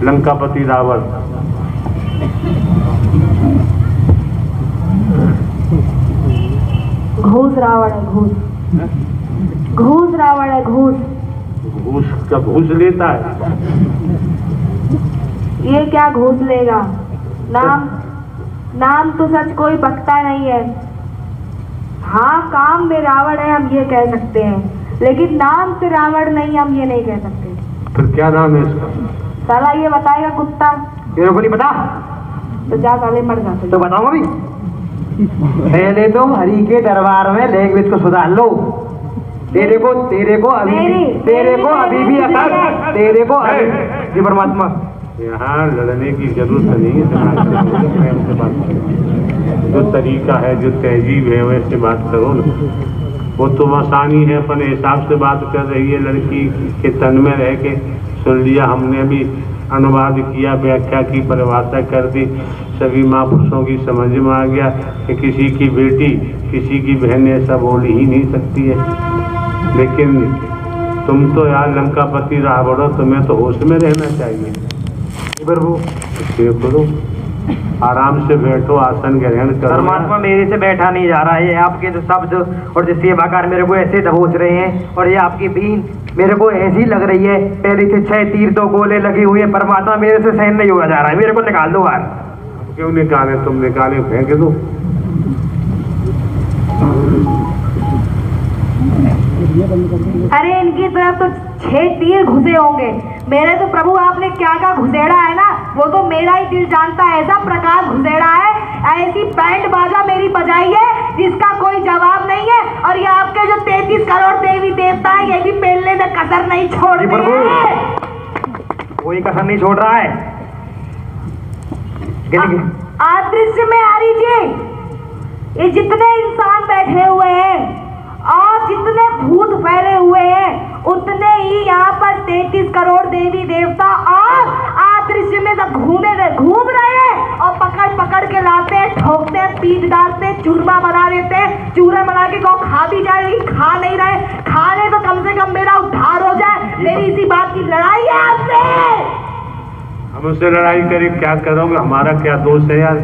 लंकापति रावण। घूस रावण है, घूस। घूस रावण है, घूस। घूस का घूस लेता है? ये क्या घूस लेगा? नाम तो सच कोई बकता नहीं है। हाँ, काम में रावण है हम ये कह सकते हैं, लेकिन नाम से रावण नहीं, हम ये नहीं कह सकते। फिर क्या नाम है इसका? साला ये बताएगा कुत्ता। तेरे को नहीं पता तो जा साले मर जाते। तो बताऊंगा भी। पहले तो हरि के दरबार में लेखविद को सुधार लो। तेरे को अभी भी अकल, तेरे को अभी परमात्मा। यहाँ लड़ने की जरूरत नहीं है, प्रेम से बात करो। जो तरीका है, जो तहजीब है, वैसे बात करो ना। वो तो आसानी है, अपने हिसाब से बात कर रही है, लड़की के तन में रह के सुन लिया हमने, भी अनुवाद किया, व्याख्या की, परिभाषा कर दी, सभी महापुरुषों की समझ में आ गया कि किसी की बेटी किसी की बहन ऐसा बोल ही नहीं सकती है। लेकिन तुम तो यार लंकापति रावण हो, तुम्हें तो होश में रहना चाहिए। प्रभु करो, आराम से बैठो, आसन ग्रहण करो। परमात्मा मेरे से बैठा नहीं जा रहा है। आपके जो शब्द और जो सेवाकार मेरे को ऐसे दबोच रहे हैं, और ये आपकी बीन मेरे को ऐसी लग रही है, पहले से 6 तीर तो गोले लगी हुई है। परमात्मा मेरे से सहन नहीं हुआ जा रहा है, मेरे को निकाल दो बाहर। क्यों निकाले? तुम निकाले, फेंक दो। अरे इनकी तरफ तो 6 तीर घुसे होंगे, मेरे तो प्रभु आपने क्या क्या घुसेड़ा है ना, वो तो मेरा ही दिल जानता है। ऐसा प्रकार घुसेड़ा है, ऐसी बैंड बाजा मेरी बजाई है जिसका कोई जवाब नहीं है। और ये आपके जो 33 करोड़ देवी देवता है, ये भी पेलने में कसर नहीं छोड़ रहे हैं। कोई कसर नहीं छोड़ रहा है। आदृश्य में आ रही, ये जितने इंसान बैठे हुए हैं और जितने भूत फैले हुए हैं, उतने ही यहाँ पर 33 करोड़ देवी देवता और आदृश्य में सब घूम रहे हैं और पकड़ पकड़ के लाते हैं, ठोकते हैं, पीट डालते हैं, चूरमा बना देते हैं। चूरमा बना के गौ खा भी जाएगी, खा नहीं रहे, खाने तो कम से कम मेरा उद्धार हो जाए। मेरी इसी बात की लड़ाई है आपसे। हम उससे लड़ाई करें, क्या करोगे? हमारा क्या दोष है यार?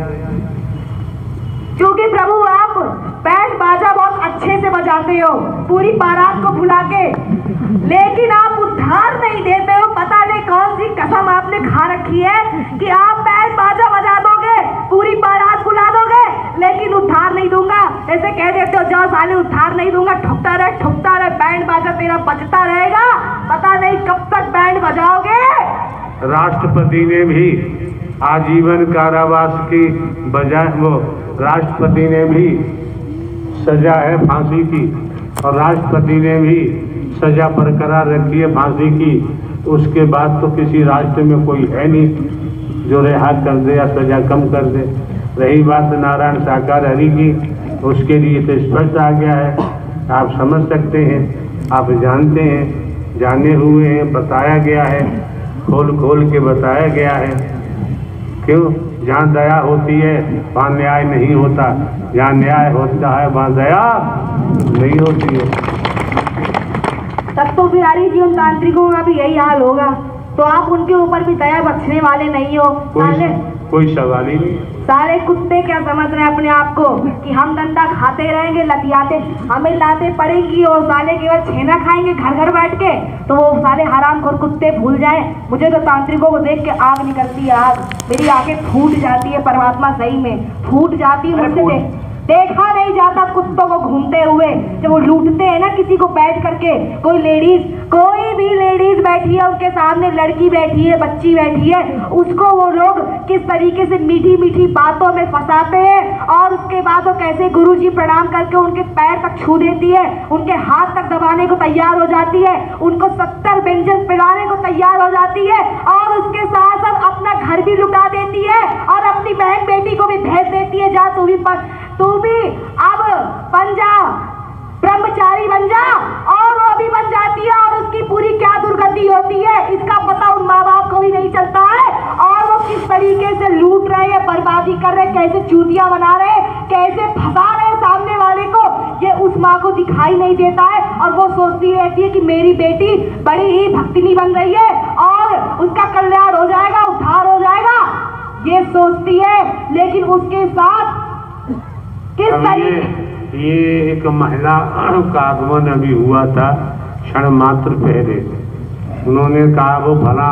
क्योंकि प्रभु आप बैंड बाजा बहुत अच्छे से बजाते हो, पूरी बारात को बुला के, लेकिन आप उद्धार नहीं देते हो। पता नहीं कौन सी कसम आपने खा रखी है कि आप बैंड बाजा बजा दोगे, पूरी बारात बुला दोगे, लेकिन उद्धार नहीं दूंगा। ऐसे कह देते हो, जाओ साले उद्धार नहीं दूंगा, ठुकता रहे, बैंड बाजा तेरा बजता रहेगा। पता नहीं कब तक बैंड बजाओगे। राष्ट्रपति ने भी आजीवन कारावास की बजाय, वो राष्ट्रपति ने भी सजा है फांसी की, और राष्ट्रपति ने भी सजा बरकरार रखी है फांसी की। उसके बाद तो किसी राष्ट्र में कोई है नहीं जो रिहा कर दे या सजा कम कर दे। रही बात नारायण साकार हरि की, उसके लिए तो स्पष्ट आ गया है, आप समझ सकते हैं, आप जानते हैं, जाने हुए हैं, बताया गया है, खोल खोल के बताया गया है। क्यों? जहाँ दया होती है वहाँ न्याय नहीं होता, जहाँ न्याय होता है वहाँ दया नहीं होती है। तब तो बिहारी जी उन तांत्रिकों का भी यही हाल होगा, तो आप उनके ऊपर भी दया बख्शने वाले नहीं हो। कोई सवाल ही नहीं। सारे कुत्ते क्या समझ रहे हैं अपने आप को कि हम डंडा खाते रहेंगे, लतियाते, हमें लाते पड़ेंगी और साले केवल छेना खाएंगे घर घर बैठ के, तो वो साले हरामखोर कुत्ते भूल जाएं। मुझे तो तांत्रिकों को देख के आग निकलती है, आग, मेरी आंखें फूट जाती है। परमात्मा सही में फूट जाती है। मुझसे देखा नहीं जाता कुत्तों को घूमते हुए, जब वो लूटते हैं ना किसी को बैठ करके, कोई लेडीज, कोई भी लेडीज बैठी है, उनके सामने लड़की बैठी है, बच्ची बैठी है, उसको वो लोग किस तरीके से मीठी मीठी बातों में फंसाते हैं, और उसके बाद वो कैसे गुरुजी प्रणाम करके उनके पैर तक छू देती है, उनके हाथ तक दबाने को तैयार हो जाती है, उनको 70 व्यंजन पिलाने को तैयार हो जाती है, और उसके साथ साथ अपना घर भी लुटा देती है और अपनी बहन बेटी को भी भेज देती है, जा तू भी अब बन जा, ब्रह्मचारी बन जा, और वो भी बन जाती है, और उसकी पूरी क्या दुर्गति होती है इसका पता उन माँ बाप को भी नहीं चलता है, और वो किस तरीके से लूट रहे हैं, बर्बादी कर रहे हैं, कैसे चूतिया बना रहे हैं, कैसे फंसा रहे हैं सामने वाले को, ये उस माँ को दिखाई नहीं देता है। और वो सोचती रहती है कि मेरी बेटी बड़ी ही भक्तिनी बन रही है और उसका कल्याण हो जाएगा, दोस्ती है, लेकिन उसके साथ किस अब तरीके ये एक महिला का आगमन अभी हुआ था क्षण मात्र पहले। उन्होंने कहा वो भला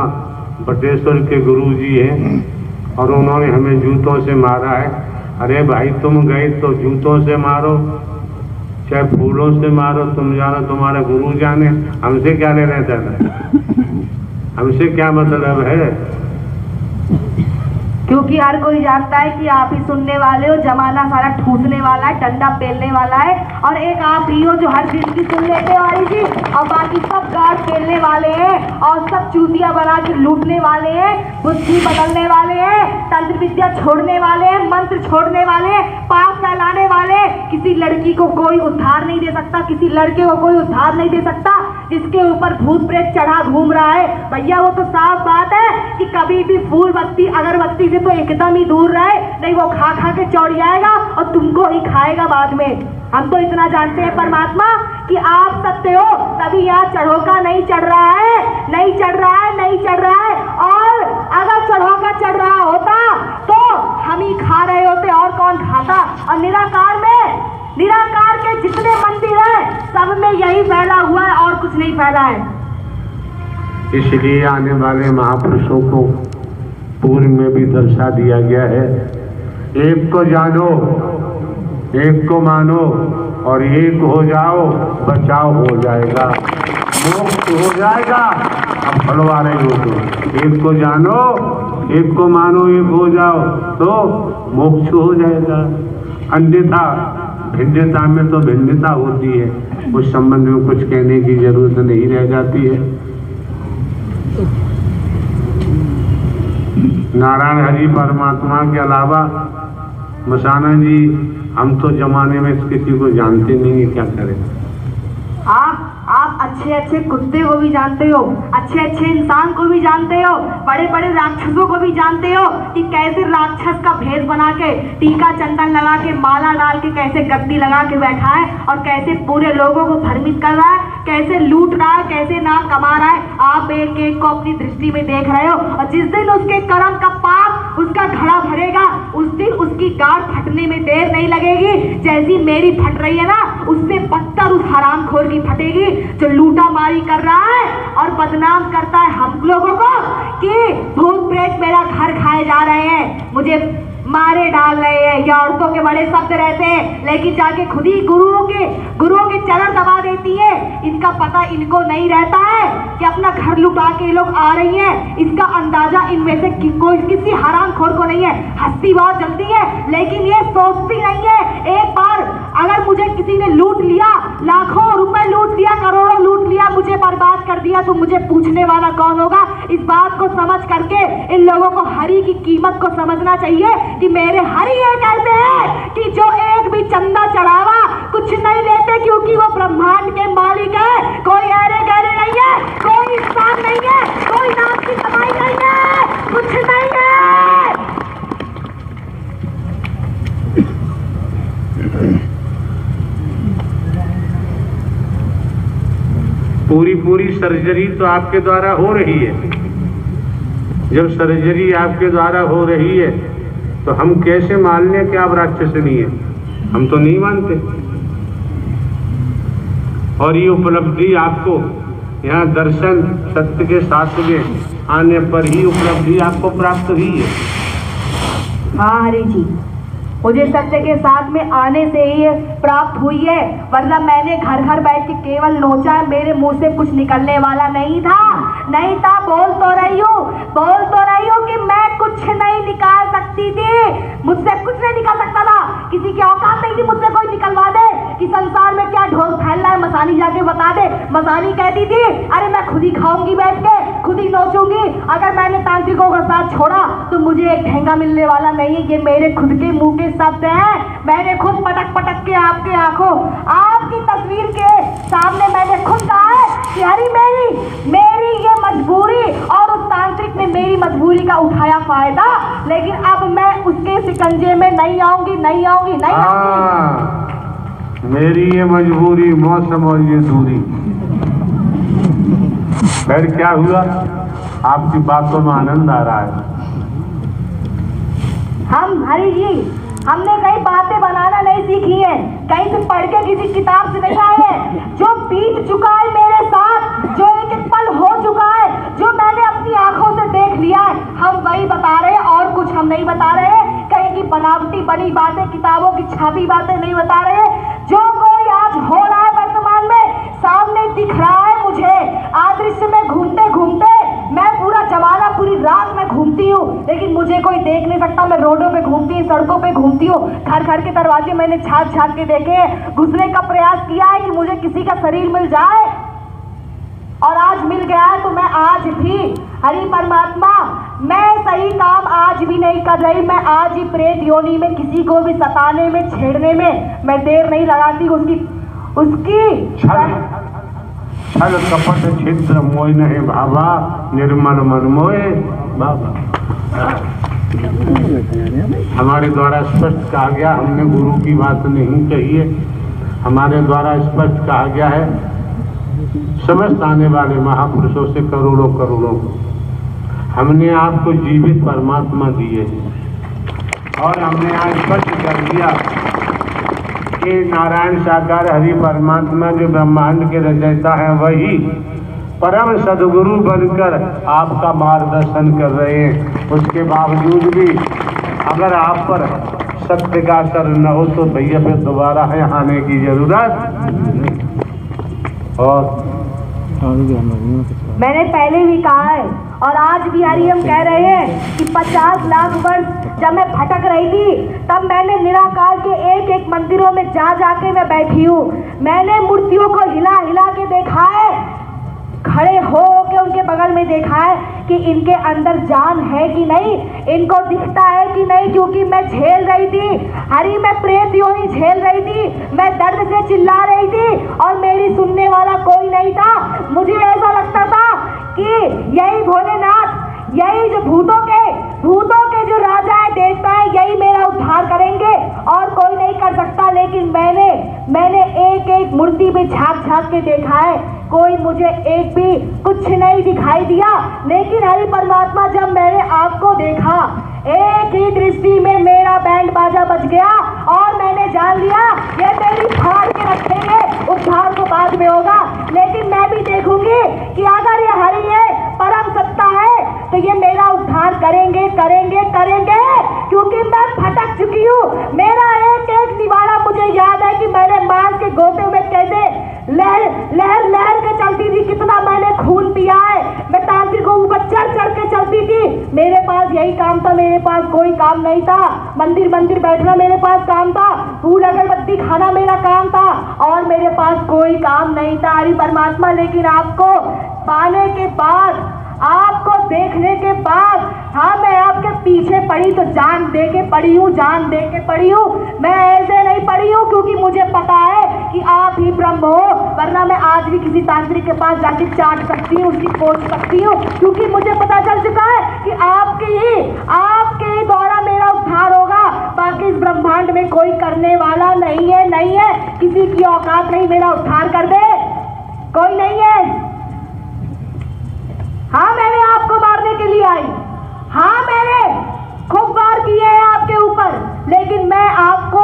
बटेश्वर के गुरु जी हैं और उन्होंने हमें जूतों से मारा है। अरे भाई तुम गए तो जूतों से मारो चाहे फूलों से मारो, तुम जानो तुम्हारा गुरु जाने, हमसे क्या लेना देना, हमसे क्या मतलब है। क्योंकि हर कोई जानता है कि आप ही सुनने वाले हो, जमाना सारा ठूसने वाला है, डंडा पेलने वाला है, और एक आप ही हो जो हर चीज की सुन लेते हो वाली जी, और बाकी सब गार्ड पेलने वाले हैं और सब चूतिया बना के लूटने वाले हैं, बुद्धि बदलने वाले हैं, तंत्र विद्या छोड़ने वाले हैं, मंत्र छोड़ने वाले हैं, पाप फैलाने वाले। किसी लड़की को कोई उद्धार नहीं दे सकता, किसी लड़के को कोई उद्धार नहीं दे सकता जिसके ऊपर भूत प्रेत चढ़ा घूम रहा है। भैया वो तो साफ बात है कि कभी भी फूल बत्ती अगरबत्ती से तो एकदम ही दूर रहे, नहीं वो खा खा के चौड़ जाएगा और तुमको ही खाएगा बाद में। हम तो इतना जानते हैं परमात्मा कि आप सत्य हो, तभी यहाँ चढ़ोका नहीं चढ़ रहा है, नहीं चढ़ रहा है, नहीं चढ़ रहा है। और अगर चढ़ोका चढ़ रहा होता तो हम ही खा रहे होते, और कौन खाता। और निराकार के जितने मंदिर हैं सब में यही फैला हुआ है और कुछ नहीं फैला है। इसलिए आने वाले महापुरुषों को पूर्व में भी दर्शा दिया गया है, एक को जानो, एक को मानो और एक हो जाओ, बचाव हो जाएगा, मोक्ष हो जाएगा। अब फलवा रहे हो तो एक को जानो, एक को मानो, एक हो जाओ तो मोक्ष हो जाएगा। अन्यथा भिन्नता में तो भिन्नता होती है, उस संबंध में कुछ कहने की जरूरत नहीं रह जाती है। नारायण हरि परमात्मा के अलावा मसाना जी हम तो जमाने में किसी को जानते नहीं है, क्या करें। आप अच्छे अच्छे कुत्ते को भी जानते हो, अच्छे अच्छे इंसान को भी जानते हो, बड़े बड़े राक्षसों को भी जानते हो कि कैसे राक्षस का भेष बना के टीका चंदन लगा के माला डाल के कैसे गद्दी लगा के बैठा है और कैसे पूरे लोगों को भ्रमित कर रहा है, कैसे लूट रहा है, कैसे नाम कमा रहा है। आप एक एक को अपनी दृष्टि में देख रहे हो, और जिस दिन उसके कर्म का पाप उसका घड़ा भरेगा उस दिन उसकी गाड़ फटने में देर नहीं लगेगी। जैसी मेरी फट रही है ना, उससे बदतर उस हरामखोर की फटेगी जो लूटा मारी कर रहा है और बदनाम करता है हम लोगों को कि भूत प्रेत मेरा घर खाए जा रहे हैं, मुझे मारे डाल रहे हैं। या औरतों के बड़े शब्द रहते हैं, लेकिन जाके खुद ही गुरुओं के चरण दबा देती है। इनका पता इनको नहीं रहता है कि अपना घर लुटा के ये लोग आ रही हैं। इसका अंदाजा इनमें से कोई किसी हरामखोर को नहीं है। हंसती बहुत जल्दी है लेकिन ये सोचती नहीं है। एक बार अगर मुझे किसी ने लूट लिया, लाखों रुपए लूट लिया, करोड़ों लूट लिया, मुझे बर्बाद कर दिया, तो मुझे पूछने वाला कौन होगा। इस बात को समझ करके इन लोगों को हरि की कीमत को समझना चाहिए कि मेरे हरि ये कहते हैं कि जो एक भी चंदा चढ़ावा कुछ नहीं लेते, क्योंकि वो ब्रह्मांड के मालिक है। कोई अरे गहरे नहीं है, कोई इंसान नहीं है, कोई नाम की कमाई नहीं है, कुछ नहीं है। पूरी सर्जरी तो आपके द्वारा हो रही है। जब सर्जरी आपके द्वारा हो रही है तो हम कैसे मान लें कि आप राक्षस नहीं है? हम तो नहीं मानते। और ये उपलब्धि आपको यहाँ दर्शन सत्य के साथ में आने पर ही उपलब्धि आपको प्राप्त हुई है। हाँ हरि जी, मुझे सत्य के साथ में आने से ही प्राप्त हुई है, वरना मैंने घर घर बैठ के केवल नोचा, मेरे मुंह से कुछ निकलने वाला नहीं था। बोल तो रही हूँ कि मैं कुछ नहीं निकाल सकती थी, मुझसे कुछ नहीं निकल सकता था, किसी की औकात नहीं थी मुझसे कोई निकलवा दे कि संसार में क्या ढोल फैल रहा है, मसानी जाके बता दे। मसानी कहती थी अरे मैं खुद ही खाऊंगी बैठ के, खुद ही नोचूंगी, अगर मैंने तांत्रिकों का साथ छोड़ा तो मुझे एक ठेंगा मिलने वाला नहीं है। ये मेरे खुद के मुंह के शब्द हैं, मैंने खुद पटक पटक के आपके आंखों, आपकी तस्वीर के सामने मैंने खुद कहा है कि हरी मेरी ये मजबूरी और उस तांत्रिक ने मेरी मजबूरी का उठाया फायदा, लेकिन अब मैं उसके शिकंजे में नहीं आऊंगी। मेरी ये मजबूरी, मौसम और ये दूरी। फिर क्या हुआ? आपकी बातों में आनंद आ रहा है। हम हरि जी हमने कहीं बातें बनाना नहीं सीखी है, कहीं से पढ़ के किसी किताब से नहीं आए हैं। जो बीत चुका है मेरे साथ, जो एक एक पल हो चुका है, जो मैंने अपनी आंखों से देख लिया है, हम वही बता रहे हैं और कुछ हम नहीं बता रहे हैं। कहीं की बनावटी बनी बातें, किताबों की छापी बातें नहीं बता रहे हैं। जो कोई आज हो रहा है वर्तमान में सामने दिख रहा है मुझे। आदृश्य में घूमते घूमते मैं पूरा जमाना, पूरी रात में घूमती हूँ, लेकिन मुझे कोई देख नहीं सकता। मैं रोडों पे घूमती हूँ, सड़कों पे घूमती हूँ, घर घर के दरवाजे मैंने छाप छाप के देखे हैं। घुसने का प्रयास किया है कि मुझे किसी का शरीर मिल जाए, और आज मिल गया है। तो मैं आज भी हरि परमात्मा, मैं सही काम आज भी नहीं कर रही। मैं आज ही प्रेत योनि में किसी को भी सताने में, छेड़ने में मैं देर नहीं लगाती। उसकी छल कपट छिद्र मोय नहीं भावा, निर्मल मन मोय बाबा। हमारे द्वारा स्पष्ट कहा गया, हमने गुरु की बात नहीं कही है, हमारे द्वारा स्पष्ट कहा गया है। समस्त आने वाले महापुरुषों से करोड़ों करोड़ों हमने आपको जीवित परमात्मा दिए, और हमने आज स्पष्ट कर दिया कि नारायण साकार हरि परमात्मा जो ब्रह्मांड के रचयिता है, वही परम सदगुरु बनकर आपका मार्गदर्शन कर रहे हैं। उसके बावजूद भी अगर आप पर सत्य का असर न हो तो भैया फिर दोबारा है आने की जरूरत नहीं। और मैंने पहले भी कहा है और आज भी हरि हम कह रहे हैं कि 50 लाख वर्ष जब मैं भटक रही थी, तब मैंने निराकार के एक एक मंदिरों में जा जाके मैं बैठी हूँ। मैंने मूर्तियों को हिला हिला के देखा है, खड़े हो के उनके बगल में देखा है कि इनके अंदर जान है कि नहीं, इनको दिखता है कि नहीं, क्योंकि मैं झेल रही थी हरि, मैं प्रेत योनि झेल रही थी, मैं दर्द से चिल्ला रही थी और मेरी सुनने वाला कोई नहीं था। मुझे ऐसा लगता था कि यही भोलेनाथ, यही जो भूतों के जो राजा है, देवता है, यही मेरा उद्धार करेंगे और कोई नहीं कर सकता। लेकिन मैंने एक एक मूर्ति में झांक झांक के देखा है, कोई मुझे एक भी कुछ नहीं दिखाई दिया। लेकिन हरि परमात्मा, जब मैंने आपको देखा, एक ही दृष्टि में मेरा बैंड बाजा बज गया और मैंने जान लिया ये मेरी फाड़ के रखेंगे, उद्धार तो बाद में होगा। लेकिन मैं भी देखूंगी कि अगर ये हरि है, परम सत्ता है, तो ये मेरा उद्धार करेंगे करेंगे करेंगे, क्योंकि मैं भटक चुकी हूँ। मेरा एक एक निवाड़ा मुझे याद है कि मैंने मांस के गोते में कैसे लहर लहर के चलती थी, कितना मैंने खून पिया है। मैं तांत्रिक को ऊपर चढ़ चढ़ के चलती थी। मेरे पास यही काम था, मेरे पास कोई काम नहीं था। मंदिर बैठना मेरे पास काम था, फूल अगरबत्ती खाना मेरा काम था, और मेरे पास कोई काम नहीं था हरि परमात्मा। लेकिन आपको पाने के बाद, आपको देखने के बाद, हाँ, मैं आपके पीछे पड़ी तो जान दे के पड़ी हूँ, जान दे के पड़ी हूँ। मैं ऐसे नहीं पड़ी हूँ क्योंकि मुझे पता है कि आप ही ब्रह्म हो, वरना मैं आज भी किसी तांत्रिक के पास जाके चाट सकती हूँ, उसकी खोज सकती हूँ, क्योंकि मुझे पता चल चुका है कि आपके ही द्वारा मेरा उद्धार होगा। बाकी इस ब्रह्मांड में कोई करने वाला नहीं है, किसी की औकात नहीं मेरा उद्धार कर दे, कोई नहीं है। हाँ, मैंने आपको मारने के लिए आई, हाँ, मैंने खूब वार किए हैं आपके ऊपर, लेकिन मैं आपको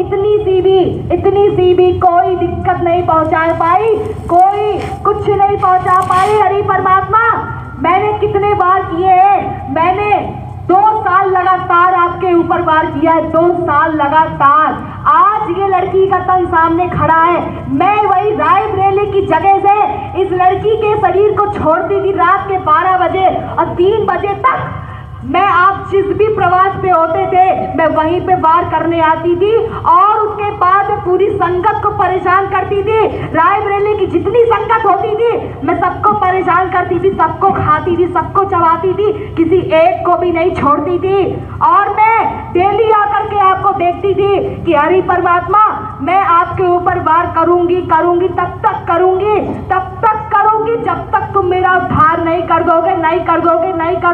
इतनी सी भी कोई दिक्कत नहीं पहुंचा पाई, कोई कुछ नहीं पहुंचा पाई हरि परमात्मा। मैंने कितने वार किए हैं, मैंने 2 साल लगातार आपके ऊपर वार किया है, 2 साल लगातार। आज ये लड़की का तन सामने खड़ा है, मैं वही रायबरेली की जगह से इस लड़की के शरीर को छोड़ती थी रात के 12 बजे, और 3 बजे तक मैं, आप जिस भी प्रवास पे होते थे, मैं वहीं पे वार करने आती थी, और उसके बाद पूरी संगत को परेशान करती थी। रायबरेली की जितनी संगत होती थी, मैं सबको परेशान करती थी, सबको खाती थी, सबको चबाती थी, किसी एक को भी नहीं छोड़ती थी। और मैं डेली आकर के आपको देखती थी कि हरि परमात्मा, मैं आपके ऊपर वार करूंगी, तब तक करूंगी जब तक तुम मेरा उद्धार नहीं कर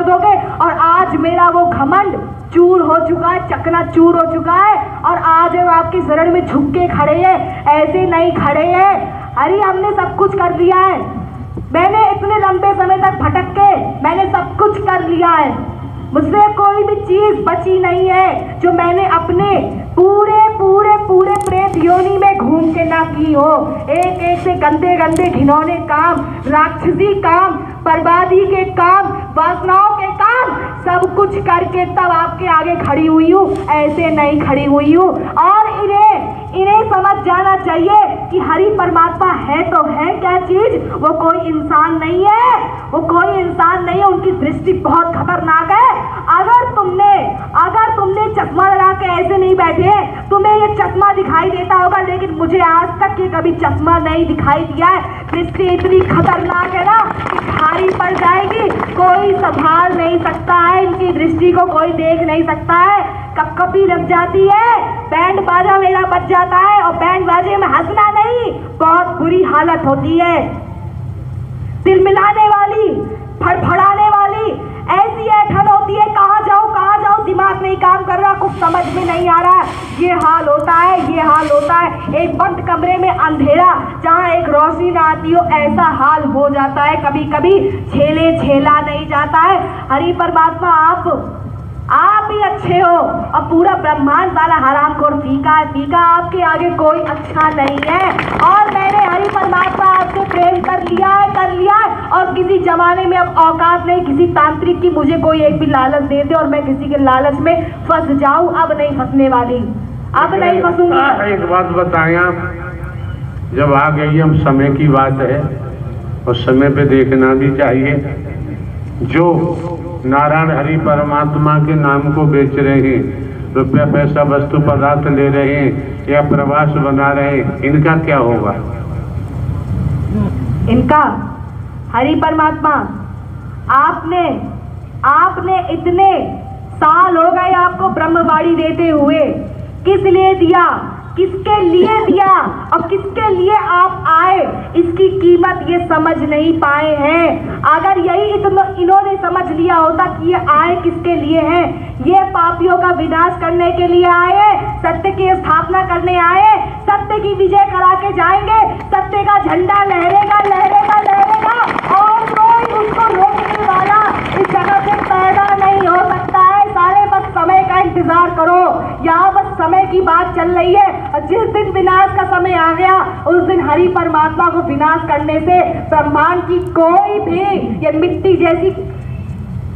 दोगे। और आज मेरा वो घमंड चूर हो चुका है, चकनाचूर हो चुका है, और आज हम आपकी शरण में झुक के खड़े हैं, ऐसे नहीं खड़े हैं। अरे हमने सब कुछ कर लिया है, मैंने इतने लंबे समय तक भटक के मैंने सब कुछ कर लिया है, मुझसे कोई भी चीज बची नहीं है जो मैंने अपने पूरे पूरे पूरे प्रेत योनि में घूम के ना की हो। एक एक से गंदे गंदे घिनौने काम, राक्षसी काम, बर्बादी के काम, वासनाओं के काम, सब कुछ करके तब आपके आगे खड़ी हुई हूँ, ऐसे नहीं खड़ी हुई हूँ। और इन्हें समझ जाना चाहिए कि हरि परमात्मा है तो है क्या चीज, वो कोई इंसान नहीं है, वो कोई इंसान नहीं है। उनकी दृष्टि बहुत खतरनाक है। अगर तुमने चश्मा लगा के ऐसे नहीं बैठे, तुम्हें ये चश्मा दिखाई देता होगा, लेकिन मुझे आज तक ये कभी चश्मा नहीं दिखाई दिया है। दृष्टि इतनी खतरनाक है ना कि भारी पड़ जाएगी, कोई संभाल नहीं सकता है, इनकी दृष्टि को कोई देख नहीं सकता है। कपकपी लग जाती है, बैंड बाजा मेरा बच जाता है, और बैंड बाजे में हंसना नहीं, बहुत बुरी हालत होती है। दिल मिलाने वाली, फड़फड़ाने वाली ऐसी ऐठन होती है, कहाँ जाऊँ दिमाग नहीं काम कर रहा, कुछ समझ में नहीं आ रहा। ये हाल होता है। एक बंद कमरे में अंधेरा, जहाँ एक रोशनी ना आती हो, ऐसा हाल हो जाता है। कभी कभी झेला नहीं जाता है। हरि परमात्मा आप ही अच्छे हो, और पूरा ब्रह्मांड वाला हरामखोर फीका आपके आगे कोई अच्छा नहीं है। और मैंने हरि परमात्मा आपसे प्रेम कर लिया है, और किसी जमाने में अब औकात नहीं किसी तांत्रिक की मुझे कोई एक भी लालच दे दे और मैं किसी के लालच में फंस जाऊं। अब नहीं फंसने वाली, अब नहीं फंसूंगी। एक बात बताएं आप, जब आ गई हम समय की बात है, और समय पे देखना भी चाहिए। जो नारायण हरि परमात्मा के नाम को बेच रहे हैं, रुपया पैसा वस्तु पदार्थ ले रहे हैं, या प्रवास बना रहे हैं, इनका क्या होगा? इनका हरि परमात्मा, आपने इतने साल हो गए आपको ब्रह्मवाणी देते हुए, किस लिए दिया, किसके लिए दिया, और किसके लिए आप आए, इसकी कीमत ये समझ नहीं पाए हैं। अगर यही इन्होंने समझ लिया होता कि ये आए किसके लिए हैं, ये पापियों का विनाश करने के लिए आए, सत्य की स्थापना करने आए, सत्य की विजय करा के जाएंगे। सत्य का झंडा लहरेगा, और कोई उसको रोकने वाला इस जगह से पैदा नहीं हो सकता है। सारे बस समय का इंतजार करो, यहाँ बस समय की बात चल रही है। जिस दिन विनाश का समय आ गया, उस दिन हरि परमात्मा को विनाश करने से ब्रह्मांड की कोई भी, ये मिट्टी जैसी,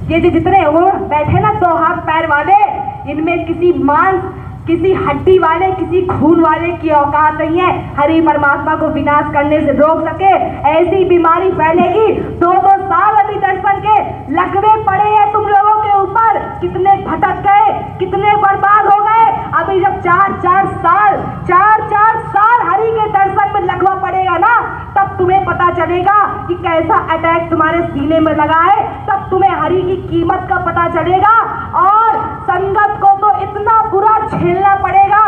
ये जितने वो बैठे ना 2 हाथ पैर वाले, इनमें किसी मांस, किसी हड्डी वाले, किसी खून वाले की औकात नहीं है हरि परमात्मा को विनाश करने से रोक सके। ऐसी बीमारी फैलेगी, 2-2 साल अभी दर्शन के लकवे पड़े हैं तुम लोगों के ऊपर, कितने भटक गए, कितने बर्बाद हो गए। अभी जब 4-4 साल हरि के दर्शन में लगवा पड़ेगा ना, तब तुम्हें पता चलेगा कि कैसा अटैक तुम्हारे सीने में लगा है, तब तुम्हें हरि की कीमत का पता चलेगा। और संगत को तो इतना बुरा झेलना पड़ेगा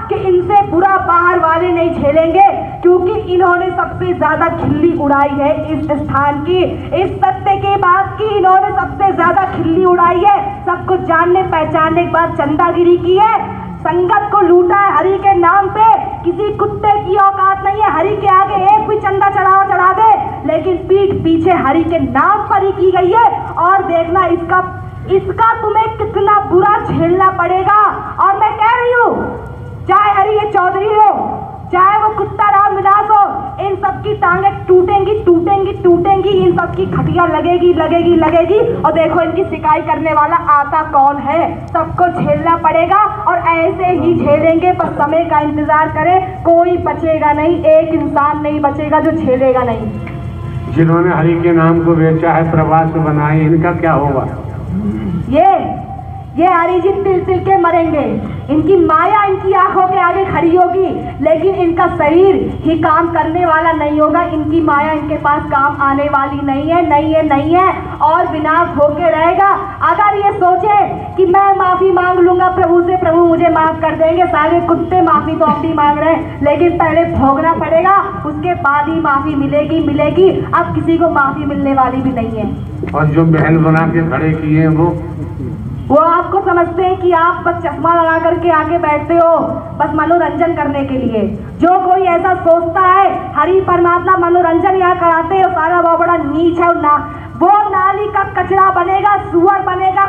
कि इनसे बुरा बाहर वाले नहीं झेलेंगे, क्योंकि इन्होंने सबसे ज्यादा खिल्ली उड़ाई है इस स्थान की, इस सत्य की बात की इन्होंने सबसे ज्यादा खिल्ली उड़ाई है। सब कुछ जानने पहचानने के बाद चंदागिरी की है, संगत को लूटा है हरि के नाम पे। किसी कुत्ते की औकात नहीं है हरि के आगे एक भी चंदा चढ़ा दे, लेकिन पीठ पीछे हरि के नाम पर ही की गई है। और देखना इसका तुम्हें कितना बुरा झेलना पड़ेगा। और मैं कह रही हूँ, चाहे हरि ये चौधरी हो, चाहे वो कुत्ता राम विलास हो, इन सबकी टांगे टूटेंगी, इन सबकी खटिया लगेगी। और देखो इनकी शिकायत करने वाला आता कौन है, सबको झेलना पड़ेगा, और ऐसे ही झेलेंगे। बस समय का इंतजार करें, कोई बचेगा नहीं, एक इंसान नहीं बचेगा जो झेलेगा नहीं। जिन्होंने हरि के नाम को बेचा है, प्रवास बनाए, इनका क्या होगा? ये हरि जी तिल के मरेंगे। इनकी माया इनकी आंखों के आगे खड़ी होगी, लेकिन इनका शरीर ही काम करने वाला नहीं होगा। इनकी माया इनके पास काम आने वाली नहीं है, और विनाश होके रहेगा। अगर ये सोचे कि मैं माफी मांग लूंगा प्रभु से, प्रभु मुझे माफ कर देंगे, सारे कुत्ते माफी तो अब भी मांग रहे हैं, लेकिन पहले भोगना पड़ेगा, उसके बाद ही माफी मिलेगी। अब किसी को माफी मिलने वाली भी नहीं है। और जो महल बना के खड़े किए हैं वो वो आपको समझते हैं कि आप बस चश्मा लगा करके आके बैठते हो बस मनोरंजन करने के लिए। जो कोई ऐसा सोचता है हरि परमात्मा मनोरंजन यहाँ कराते हैं, सारा वो बड़ा नीच है। ना वो नाली का कचरा बनेगा, सुअर बनेगा,